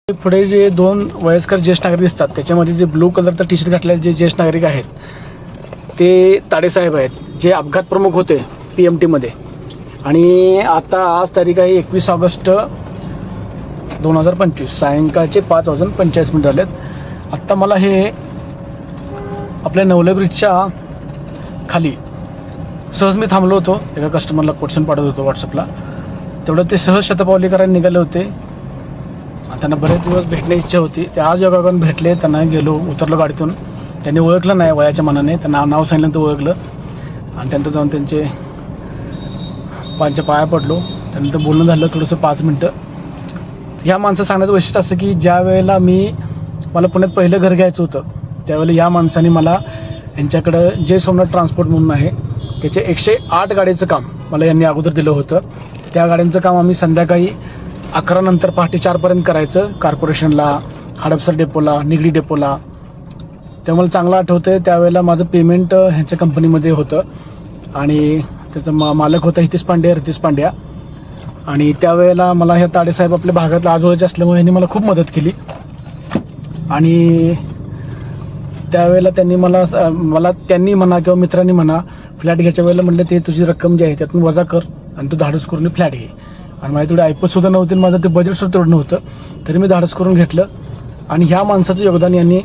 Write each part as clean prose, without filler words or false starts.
पुढे जे दोन वयस्कर ज्येष्ठ नागरिक दिसतात त्याच्यामध्ये जे ब्लू कलरचा टी शर्ट घातलेले जे ज्येष्ठ नागरिक आहेत ते ताडेसाहेब आहेत, जे अपघात प्रमुख होते PMTमध्ये. आणि आता आज तारीख आहे 21 ऑगस्ट 2025, सायंकाळचे 5:45 झालेत. आत्ता मला हे आपल्या नवले ब्रिजच्या खाली सहज मी थांबलो होतो, एका कस्टमरला कोटेशन पाठवत होतो व्हॉट्सअपला. तेवढं ते सहज शतपावली करायला निघाले होते. त्यांना बरेच दिवस भेटण्याची इच्छा होती. ते आज योगाकडून भेटले. त्यांना गेलो, उतरलो गाडीतून. त्यांनी ओळखलं नाही वयाच्या मनाने, त्यांना नाव सांगितलं तर ओळखलं. आणि त्यानंतर जाऊन त्यांचे पाया पडलो. त्यानंतर बोलणं झालं थोडंसं 5 मिनटं. ह्या माणसं सांगण्याचं वैशिष्ट्य असं की ज्या वेळेला मला पुण्यात पहिलं घर घ्यायचं होतं त्यावेळेला या माणसाने मला यांच्याकडं जे सोमनाथ ट्रान्सपोर्ट म्हणून आहे त्याचे 108 गाडीचं काम मला यांनी अगोदर दिलं होतं. त्या गाड्यांचं काम आम्ही संध्याकाळी 11 नंतर पहाटे 4पर्यंत करायचं. कॉर्पोरेशनला, हडपसर डेपोला, निगडी डेपोला. त्यामुळे चांगलं आठवतं आहे त्यावेळेला माझं पेमेंट ह्यांच्या कंपनीमध्ये होतं आणि त्याचा मालक होता रितेश पांड्या. आणि त्यावेळेला मला ह्या ताडेसाहेब आपल्या भागातला आजोळचे असल्यामुळे यांनी मला खूप मदत केली. आणि त्यावेळेला त्यांनी त्यांनी म्हणा किंवा मित्रांनी म्हणा फ्लॅट घ्यायच्या वेळेला म्हटलं ते तुझी रक्कम जी आहे त्यातून वजा कर आणि तू धाडस करून फ्लॅट घे. आणि माझी तेवढी ऐपतसुद्धा नव्हती, माझं ते बजेटसुद्धा तेवढं नव्हतं, तरी मी धाडस करून घेतलं. आणि ह्या माणसाचं योगदान यांनी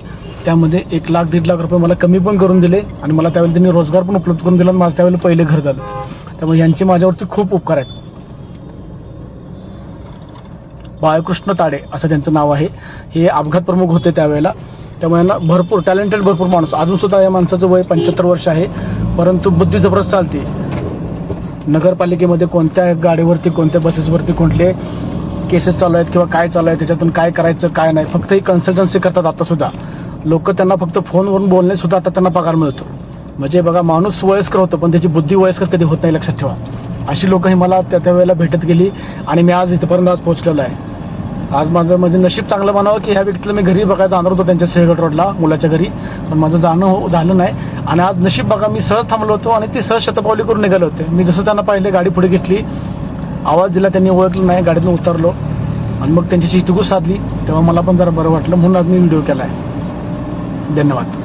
त्यामध्ये 1 लाख 1.5 लाख रुपये मला कमी पण करून दिले. आणि मला त्यावेळेला त्यांनी रोजगार पण उपलब्ध करून दिला आणि माझं त्यावेळेला पहिलं घर झालं. त्यामुळे यांचे माझ्यावरती खूप उपकार आहेत. बाळकृष्ण ताडे असं त्यांचं नाव आहे. हे अपघात प्रमुख होते त्यावेळेला. त्यामुळे यांना भरपूर भरपूर माणूस. अजूनसुद्धा या माणसाचं वय 75 वर्ष आहे, परंतु बुद्धी जबरदस्त चालते. नगरपालिकेमध्ये कोणत्या गाडीवरती, कोणत्या बसेसवरती कोणते केसेस चालू आहेत किंवा काय चालू आहे, त्याच्यातून काय करायचं काय नाही, फक्त ही कन्सल्टन्सी करतात. आतासुद्धा लोक त्यांना फक्त फोनवरून बोलण्यासुद्धा आता त्यांना पगार मिळतो. म्हणजे बघा, माणूस वयस्कर होतो पण त्याची बुद्धी वयस्कर कधी होत नाही, लक्षात ठेवा. अशी लोक ही मला त्या वेळेला भेटत गेली आणि मी आज इथपर्यंत पोहोचलेलो आहे. आज माझं म्हणजे नशीब चांगलं म्हणावं की ह्या व्यक्तीला मी घरी बघायला जाणार होतो त्यांच्या सिंहगड रोडला मुलाच्या घरी, पण माझं जाणं झालं नाही. आणि आज नशीब बघा, मी सहज थांबलो होतो आणि ते सहज शतपावली करून निघाले होते. मी जसं त्यांना पाहिले गाडी पुढे घेतली, आवाज दिला, त्यांनी ओळखलं नाही, गाडीतून उतरलो आणि मग त्यांच्याशी हितगुज साधली. तेव्हा मला पण जरा बरं वाटलं, म्हणून आज मी व्हिडिओ केला आहे. धन्यवाद.